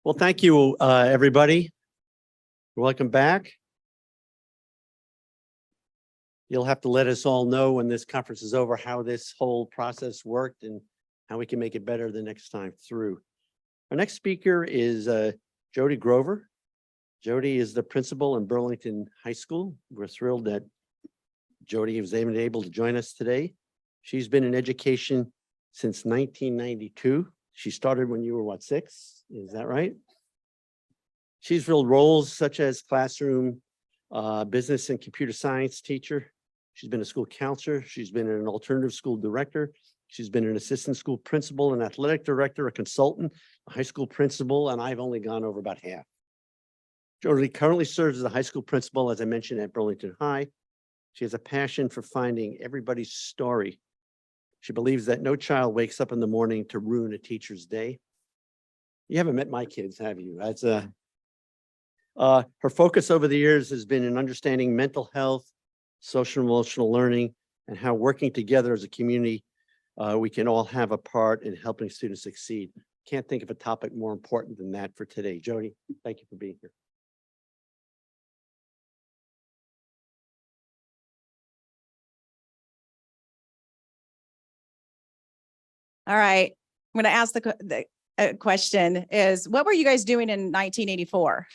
Well, thank you, everybody. Welcome back. You'll have to let us all know when this conference is over how this whole process worked and how we can make it better the next time through. Our next speaker is Jodi Grover. Jodi is the principal in Burlington High School. We're thrilled that Jodi was able to join us today. She's been in education since 1992. She started when you were, what, 6? Is that right? She's filled roles such as classroom, business and computer science teacher. She's been a school counselor. She's been an alternative school director. She's been an assistant school principal, an athletic director, a consultant, a high school principal, and I've only gone over about half. Jodi currently serves as a high school principal, as I mentioned, at Burlington High. She has a passion for finding everybody's story. She believes that no child wakes up in the morning to ruin a teacher's day. You haven't met my kids, have you? That's her focus over the years has been in understanding mental health, social emotional learning, and how working together as a community, we can all have a part in helping students succeed. Can't think of a topic more important than that for today. Jodi, thank you for being here. All right. I'm going to ask the question is, what were you guys doing in 1984?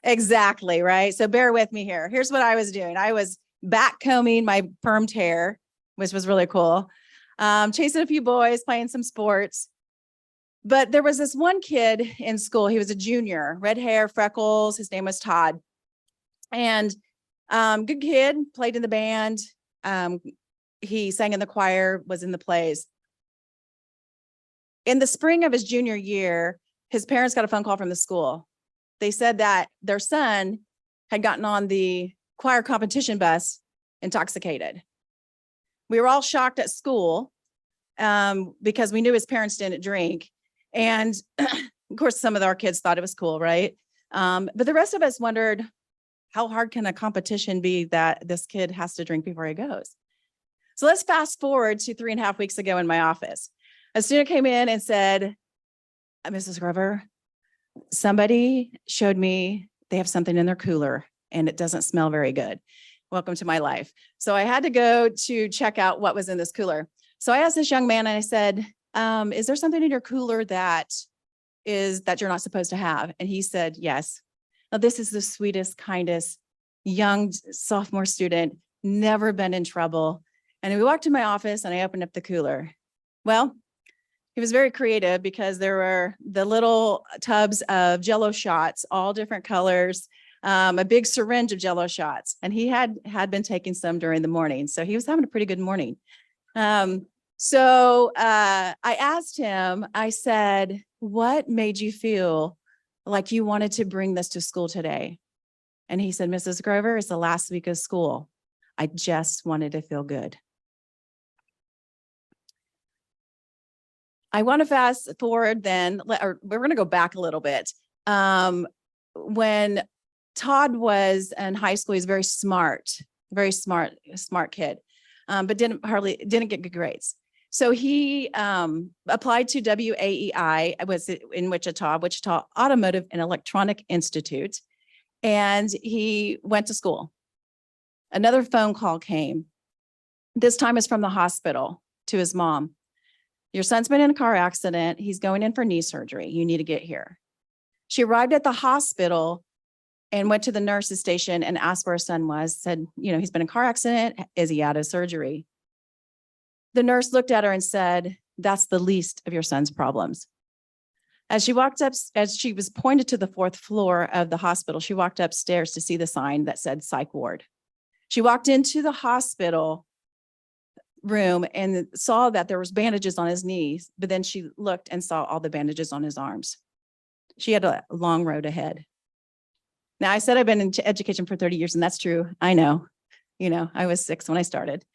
Exactly, right? So bear with me here. Here's what I was doing. I was backcombing my permed hair, which was really cool. Chasing a few boys, playing some sports. But there was this one kid in school. He was a junior, red hair, freckles. His name was Todd. And good kid, played in the band. He sang in the choir, was in the plays. In the spring of his junior year, his parents got a phone call from the school. They said that their son had gotten on the choir competition bus intoxicated. We were all shocked at school because we knew his parents didn't drink. And of course, some of our kids thought it was cool, right? But the rest of us wondered, how hard can a competition be that this kid has to drink before he goes? So let's fast forward to 3.5 weeks ago in my office. A student came in and said, Mrs. Grover, somebody showed me they have something in their cooler and it doesn't smell very good. Welcome to my life. So I had to go to check out what was in this cooler. So I asked this young man and I said, is there something in your cooler that you're not supposed to have? And he said, yes. Now, this is the sweetest, kindest, young sophomore student, never been in trouble. And we walked to my office and I opened up the cooler. Well, he was very creative because there were the little tubs of Jell-O shots, all different colors, a big syringe of Jell-O shots. And he had been taking some during the morning. So he was having a pretty good morning. So I asked him, I said, what made you feel like you wanted to bring this to school today? And he said, Mrs. Grover, it's the last week of school. I just wanted to feel good. I want to fast forward then, or we're going to go back a little bit. When Todd was in high school, he's very smart kid, but didn't get good grades. So he applied to WAEI, was in Wichita Automotive and Electronic Institute, and he went to school. Another phone call came. This time is from the hospital to his mom. Your son's been in a car accident. He's going in for knee surgery. You need to get here. She arrived at the hospital and went to the nurse's station and asked where her son was, said, he's been in a car accident. Is he out of surgery? The nurse looked at her and said, that's the least of your son's problems. As she was pointed to the 4th floor of the hospital, she walked upstairs to see the sign that said psych ward. She walked into the hospital room and saw that there was bandages on his knees, but then she looked and saw all the bandages on his arms. She had a long road ahead. Now, I said I've been in education for 30 years, and that's true. I know, I was 6 when I started.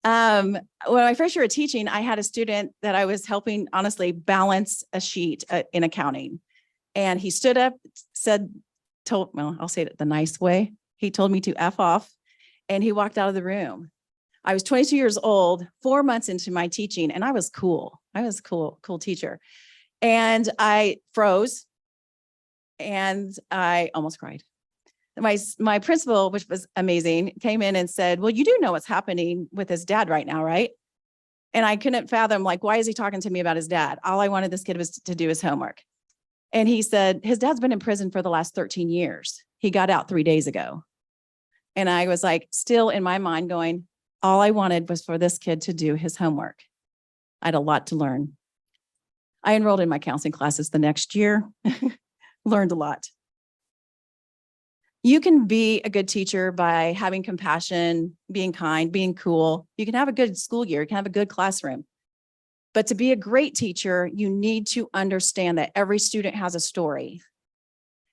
When my first year of teaching, I had a student that I was helping, honestly, balance a sheet in accounting. And he stood up, I'll say it the nice way. He told me to F off, and he walked out of the room. I was 22 years old, 4 months into my teaching, and I was cool. I was a cool teacher. And I froze and I almost cried. My principal, which was amazing, came in and said, well, you do know what's happening with his dad right now, right? And I couldn't fathom, like, why is he talking to me about his dad? All I wanted this kid was to do his homework. And he said, his dad's been in prison for the last 13 years. He got out 3 days ago. And I was like, still in my mind going, all I wanted was for this kid to do his homework. I had a lot to learn. I enrolled in my counseling classes the next year, learned a lot. You can be a good teacher by having compassion, being kind, being cool. You can have a good school year, you can have a good classroom. But to be a great teacher, you need to understand that every student has a story.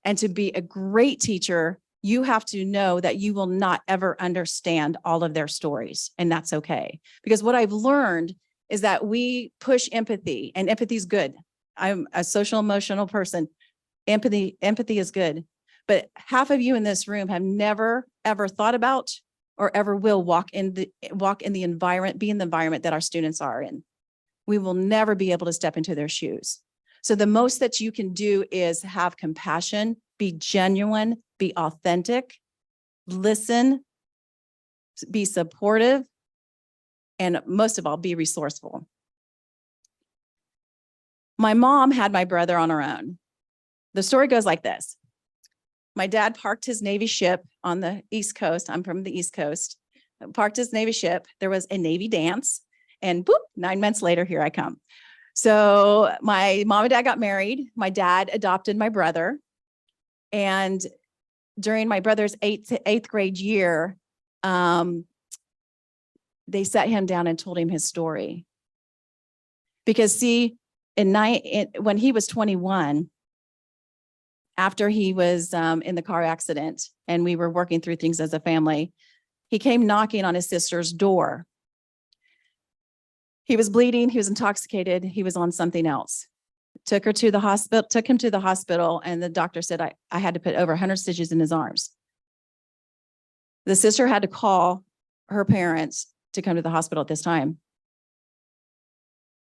And to be a great teacher, you have to know that you will not ever understand all of their stories, and that's okay. Because what I've learned is that we push empathy, and empathy is good. I'm a social emotional person. Empathy is good. But half of you in this room have never, ever thought about or ever will walk in the environment, be in the environment that our students are in. We will never be able to step into their shoes. So the most that you can do is have compassion, be genuine, be authentic, listen, be supportive, and most of all, be resourceful. My mom had my brother on her own. The story goes like this. My dad parked his Navy ship on the East Coast. I'm from the East Coast. Parked his Navy ship. There was a Navy dance, and boop, 9 months later, here I come. So my mom and dad got married. My dad adopted my brother. And during my brother's eighth grade year, they sat him down and told him his story. Because see, when he was 21, after he was in the car accident and we were working through things as a family, he came knocking on his sister's door. He was bleeding, he was intoxicated, he was on something else. Took him to the hospital, and the doctor said I had to put over 100 stitches in his arms. The sister had to call her parents to come to the hospital at this time.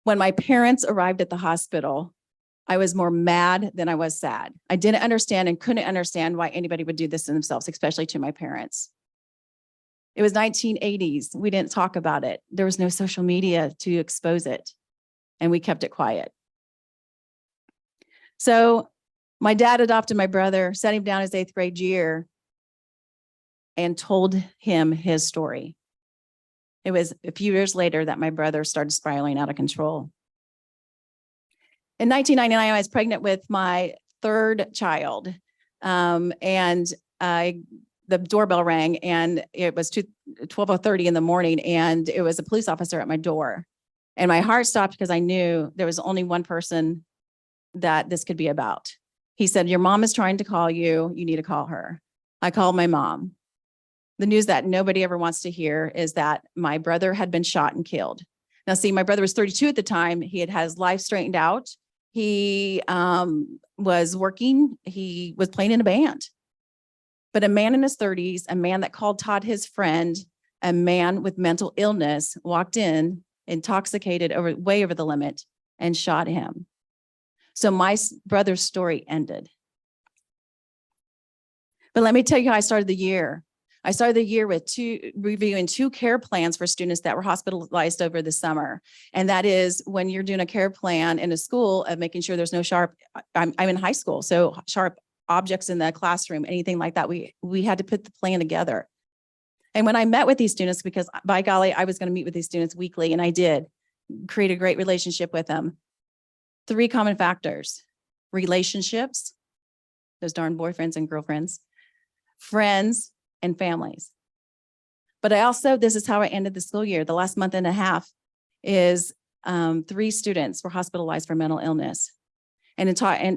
When my parents arrived at the hospital, I was more mad than I was sad. I didn't understand and couldn't understand why anybody would do this to themselves, especially to my parents. It was 1980s. We didn't talk about it. There was no social media to expose it, and we kept it quiet. So my dad adopted my brother, sat him down his 8th grade year, and told him his story. It was a few years later that my brother started spiraling out of control. In 1999, I was pregnant with my 3rd child, and the doorbell rang, and it was 12:30 in the morning, and it was a police officer at my door. And my heart stopped because I knew there was only one person that this could be about. He said, your mom is trying to call you. You need to call her. I called my mom. The news that nobody ever wants to hear is that my brother had been shot and killed. Now, see, my brother was 32 at the time. He had his life straightened out. He was working. He was playing in a band. But a man in his 30s, a man that called Todd his friend, a man with mental illness, walked in, intoxicated, way over the limit, and shot him. So my brother's story ended. But let me tell you how I started the year. I started the year with reviewing 2 care plans for students that were hospitalized over the summer. And that is when you're doing a care plan in a school of making sure there's no sharp, I'm in high school, so sharp objects in the classroom, anything like that. We had to put the plan together. And when I met with these students, because by golly, I was going to meet with these students weekly, and I did create a great relationship with them. 3 common factors: relationships, those darn boyfriends and girlfriends, friends, and families. But I also, this is how I ended the school year. The last month and a half is 3 students were hospitalized for mental illness. And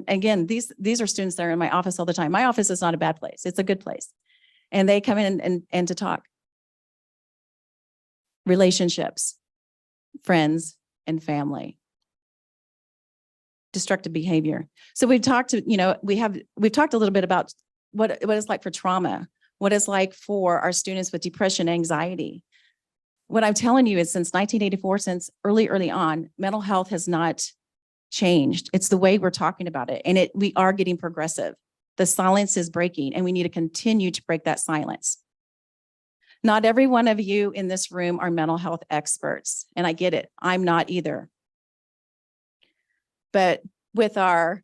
again, these are students that are in my office all the time. My office is not a bad place. It's a good place. And they come in and to talk. Relationships, friends, and family. Destructive behavior. So we've talked we've talked a little bit about what it's like for trauma, what it's like for our students with depression, anxiety. What I'm telling you is since 1984, since early on, mental health has not changed. It's the way we're talking about it. And we are getting progressive. The silence is breaking, and we need to continue to break that silence. Not every one of you in this room are mental health experts, and I get it. I'm not either. But with our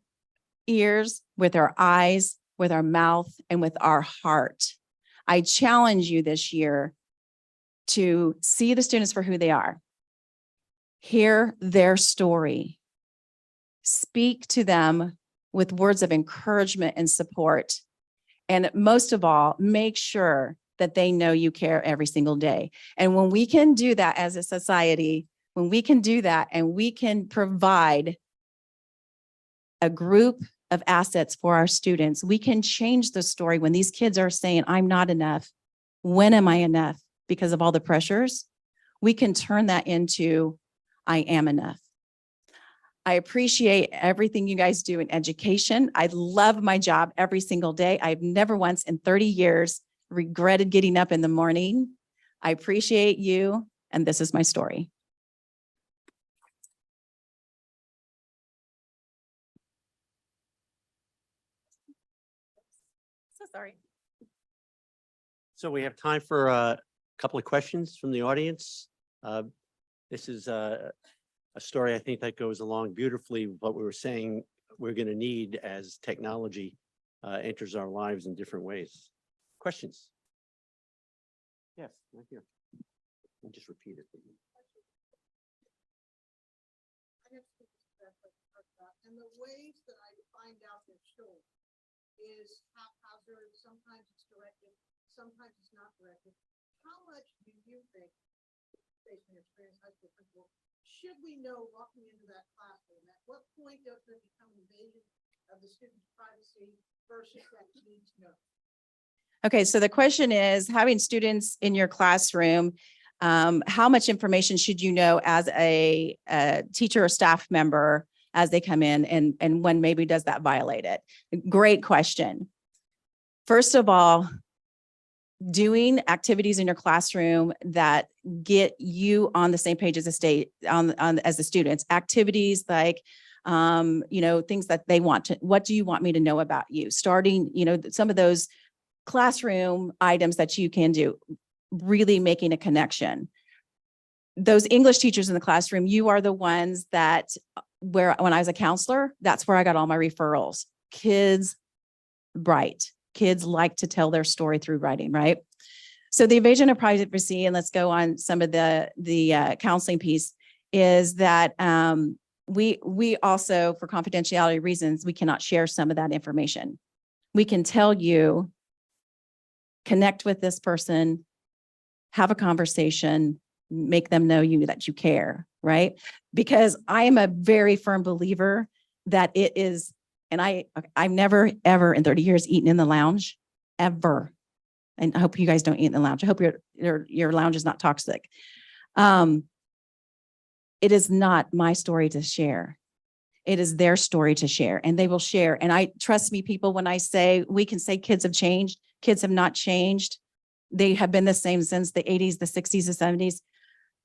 ears, with our eyes, with our mouth, and with our heart, I challenge you this year to see the students for who they are. Hear their story. Speak to them with words of encouragement and support. And most of all, make sure that they know you care every single day. And when we can do that as a society, when we can do that and we can provide a group of assets for our students, we can change the story when these kids are saying, I'm not enough. When am I enough? Because of all the pressures, we can turn that into, I am enough. I appreciate everything you guys do in education. I love my job every single day. I've never once in 30 years regretted getting up in the morning. I appreciate you, and this is my story. So sorry. So we have time for a couple of questions from the audience. This is a story I think that goes along beautifully with what we were saying we're going to need as technology enters our lives in different ways. Questions? Yes, right here. I'll just repeat it. And the ways that I find out they're stolen is haphazard, sometimes it's directed, sometimes it's not directed. How much do you think, based on your experience, high school principal, should we know walking into that classroom? At what point does there become invasion of the student's privacy versus that need to know? Okay, so the question is, having students in your classroom, how much information should you know as a teacher or staff member as they come in, and when maybe does that violate it? Great question. First of all, doing activities in your classroom that get you on the same page as as the students, activities like things that they want to, what do you want me to know about you? Starting, some of those classroom items that you can do, really making a connection. Those English teachers in the classroom, you are the ones that when I was a counselor, that's where I got all my referrals. Kids write. Kids like to tell their story through writing, right? So the invasion of privacy, and let's go on some of the counseling piece, is that we also, for confidentiality reasons, we cannot share some of that information. We can tell you, connect with this person, have a conversation, make them know that you care, right? Because I am a very firm believer that it is, and I've never, ever in 30 years eaten in the lounge, ever. And I hope you guys don't eat in the lounge. I hope your lounge is not toxic. It is not my story to share. It is their story to share, and they will share. And I trust me, people, when I say, we can say kids have changed, kids have not changed. They have been the same since the 80s, the 60s, the 70s,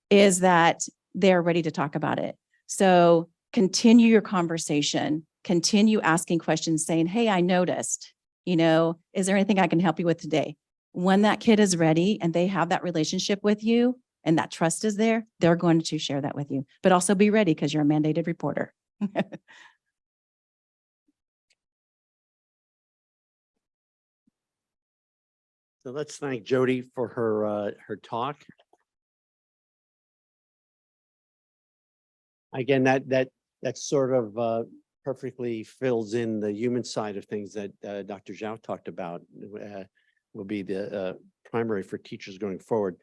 is that they're ready to talk about it. So continue your conversation, continue asking questions, saying, hey, I noticed, is there anything I can help you with today? When that kid is ready and they have that relationship with you and that trust is there, they're going to share that with you. But also be ready, because you're a mandated reporter. So let's thank Jodi for her talk. Again, that sort of perfectly fills in the human side of things that Dr. Zhao talked about. Will be the primary for teachers going forward.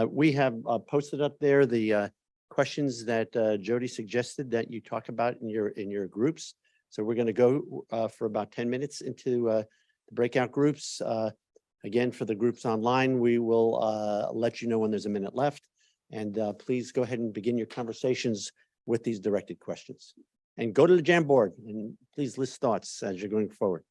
We have posted up there the questions that Jodi suggested that you talk about in your groups. So we're going to go for about 10 minutes into the breakout groups. Again, for the groups online, we will let you know when there's a minute left. And please go ahead and begin your conversations with these directed questions. And go to the Jamboard and please list thoughts as you're going forward.